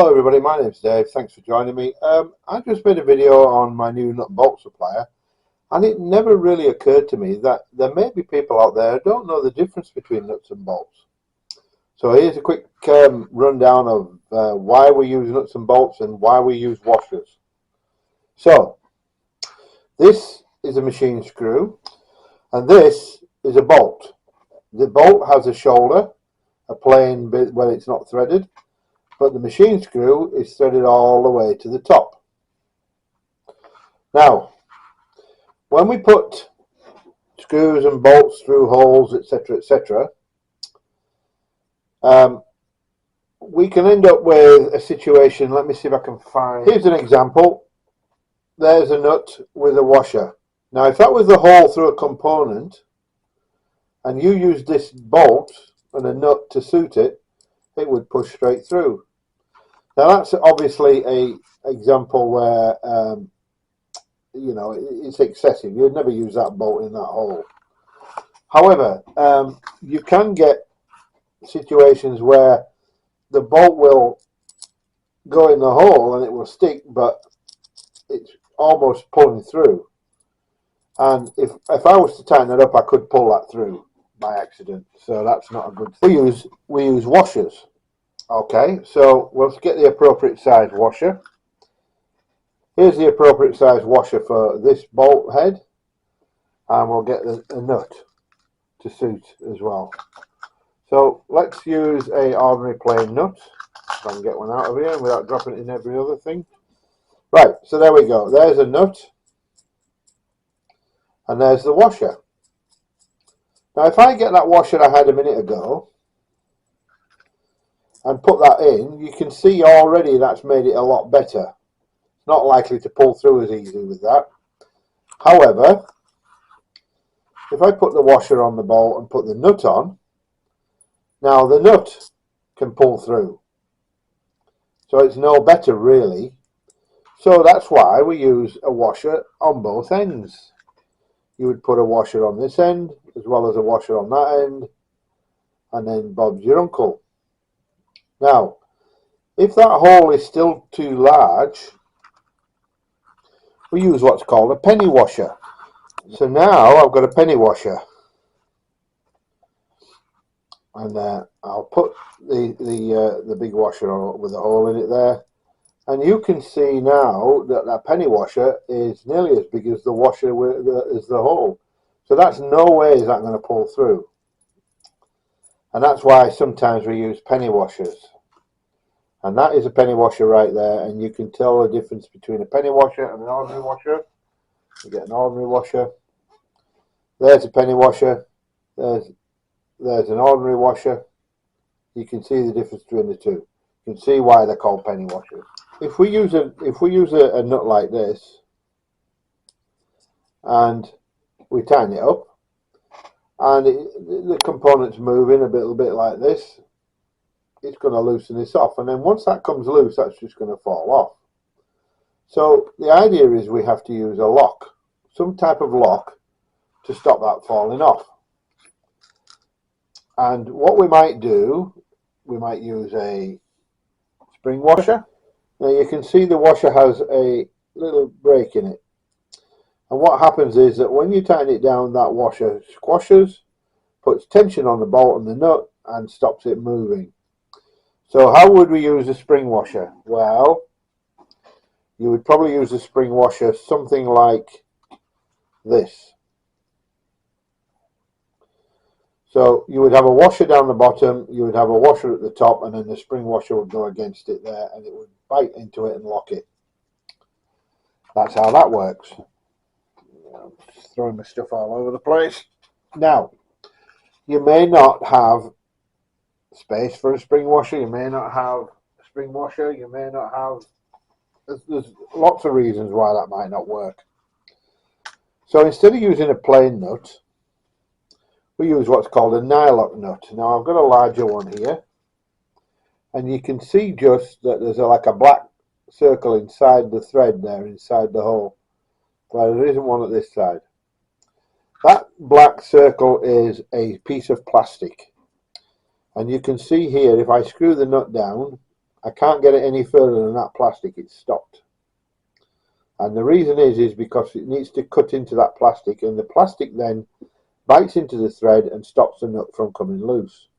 Hello everybody, my name's Dave, thanks for joining me. I just made a video on my new nut and bolt supplier, and it never really occurred to me that there may be people out there who don't know the difference between nuts and bolts. So here's a quick rundown of why we use nuts and bolts and why we use washers. So this is a machine screw and this is a bolt. The bolt has a shoulder, a plain bit where it's not threaded, but the machine screw is threaded all the way to the top. Now, when we put screws and bolts through holes, etc., etc., we can end up with a situation. Let me see if I can find. Here's an example. There's a nut with a washer. Now, if that was the hole through a component, and you use this bolt and a nut to suit it, it would push straight through. Now that's obviously a example where you know, it's excessive. You'd never use that bolt in that hole. However, you can get situations where the bolt will go in the hole and it will stick, but it's almost pulling through. And if I was to tighten it up, I could pull that through by accident. So that's not a good thing. We use washers. Okay, so we'll get the appropriate size washer. Here's the appropriate size washer for this bolt head, and we'll get a nut to suit as well. So let's use a ordinary plain nut. If I can get one out of here without dropping it in every other thing. Right, so there we go. There's a nut, and there's the washer. Now if I get that washer I had a minute ago and put that in, you can see already that's made it a lot better. It's not likely to pull through as easily with that. However, if I put the washer on the bolt and put the nut on, now the nut can pull through. So it's no better really. So that's why we use a washer on both ends. You would put a washer on this end as well as a washer on that end, and then Bob's your uncle. Now, if that hole is still too large, we use what's called a penny washer. So now I've got a penny washer, and I'll put the big washer on with a hole in it there, and you can see now that that penny washer is nearly as big as the washer as the hole. So that's no way is that going to pull through, and that's why sometimes we use penny washers. And that is a penny washer right there, and you can tell the difference between a penny washer and an ordinary washer. You get an ordinary washer. There's a penny washer. There's an ordinary washer. You can see the difference between the two. You can see why they're called penny washers. If we use a nut like this, and we tighten it up, and the components move in a little bit like this, it's going to loosen this off, and then once that comes loose, that's just going to fall off. So the idea is we have to use a lock, some type of lock, to stop that falling off. And what we might do, we might use a spring washer. Now you can see the washer has a little break in it, and what happens is that when you tighten it down, that washer squashes, puts tension on the bolt and the nut, and stops it moving. So how would we use a spring washer? Well, you would probably use a spring washer something like this. So you would have a washer down the bottom, you would have a washer at the top, and then the spring washer would go against it there, and it would bite into it and lock it. That's how that works. I'm just throwing my stuff all over the place. Now, you may not have space for a spring washer, you may not have a spring washer, you may not have, there's lots of reasons why that might not work. So instead of using a plain nut, we use what's called a nylock nut. Now I've got a larger one here, and you can see just that there's like a black circle inside the thread there, inside the hole, well there isn't one at this side. That black circle is a piece of plastic. And you can see here, if I screw the nut down, I can't get it any further than that plastic. It's stopped. And the reason is because it needs to cut into that plastic, and the plastic then bites into the thread and stops the nut from coming loose.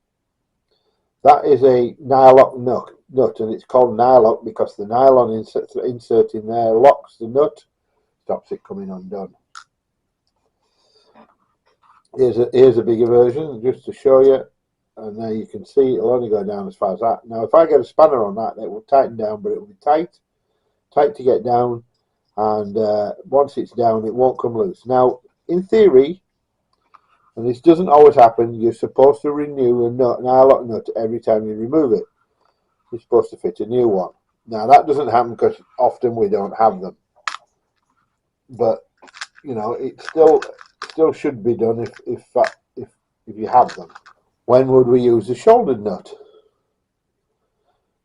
That is a nylock nut, and it's called nylock because the nylon insert in there locks the nut, stops it coming undone. Here's a bigger version just to show you, and there you can see it'll only go down as far as that. Now if I get a spanner on that, it will tighten down, but it will be tight to get down, and once it's down it won't come loose. Now in theory, and this doesn't always happen, you're supposed to renew an nylock nut every time you remove it. You're supposed to fit a new one. Now that doesn't happen because often we don't have them, but you know it still should be done if you have them. When would we use a shouldered nut?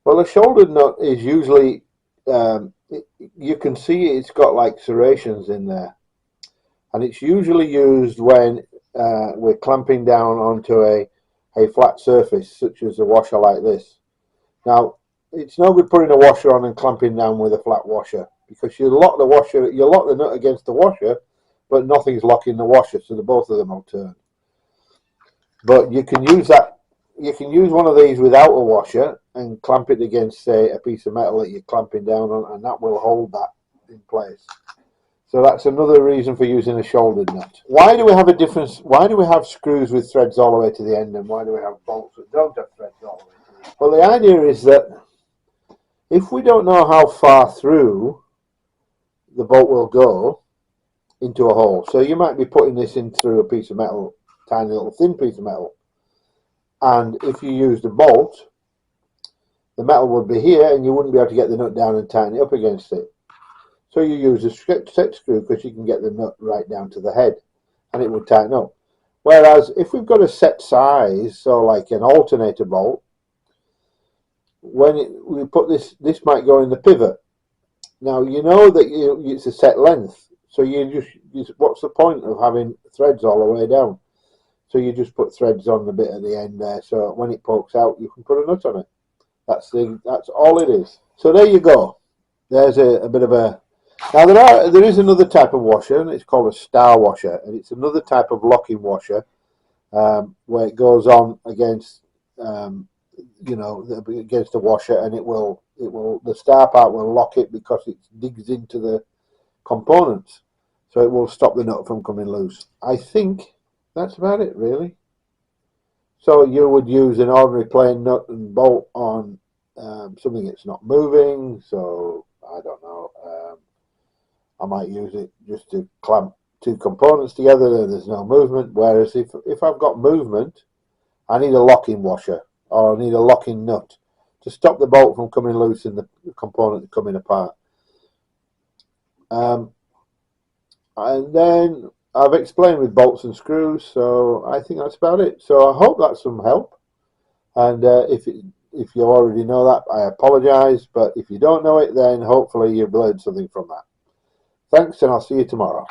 Well, a shouldered nut is usually you can see it's got like serrations in there, and it's usually used when we're clamping down onto a flat surface such as a washer like this. Now it's no good putting a washer on and clamping down with a flat washer, because you lock the nut against the washer, but nothing's locking the washer, so both of them will turn. But you can use one of these without a washer and clamp it against, say, a piece of metal that you're clamping down on, and that will hold that in place. So that's another reason for using a shouldered nut. Why do we have a difference? Why do we have screws with threads all the way to the end, and why do we have bolts that don't have threads all the way to the end? Well, the idea is that if we don't know how far through the bolt will go into a hole, so you might be putting this in through a piece of metal, tiny little thin piece of metal, and if you used a bolt, the metal would be here and you wouldn't be able to get the nut down and tighten it up against it. So you use a set screw because you can get the nut right down to the head and it would tighten up. Whereas if we've got a set size, so like an alternator bolt, when we put this might go in the pivot. Now you know that it's a set length, so you just what's the point of having threads all the way down? So you just put threads on the bit at the end there, so when it pokes out you can put a nut on it. That's all it is. So there you go. There's a bit of a. Now there is another type of washer, and it's called a star washer, and it's another type of locking washer where it goes on against against the washer, and the star part will lock it because it digs into the components, so it will stop the nut from coming loose. I think that's about it, really. So you would use an ordinary plain nut and bolt on something that's not moving. So I don't know. I might use it just to clamp two components together and there's no movement. Whereas if I've got movement, I need a locking washer or I need a locking nut to stop the bolt from coming loose and the component coming apart. And then I've explained with bolts and screws, so I think that's about it. So I hope that's some help. And if you already know that, I apologise. But if you don't know it, then hopefully you've learned something from that. Thanks, and I'll see you tomorrow.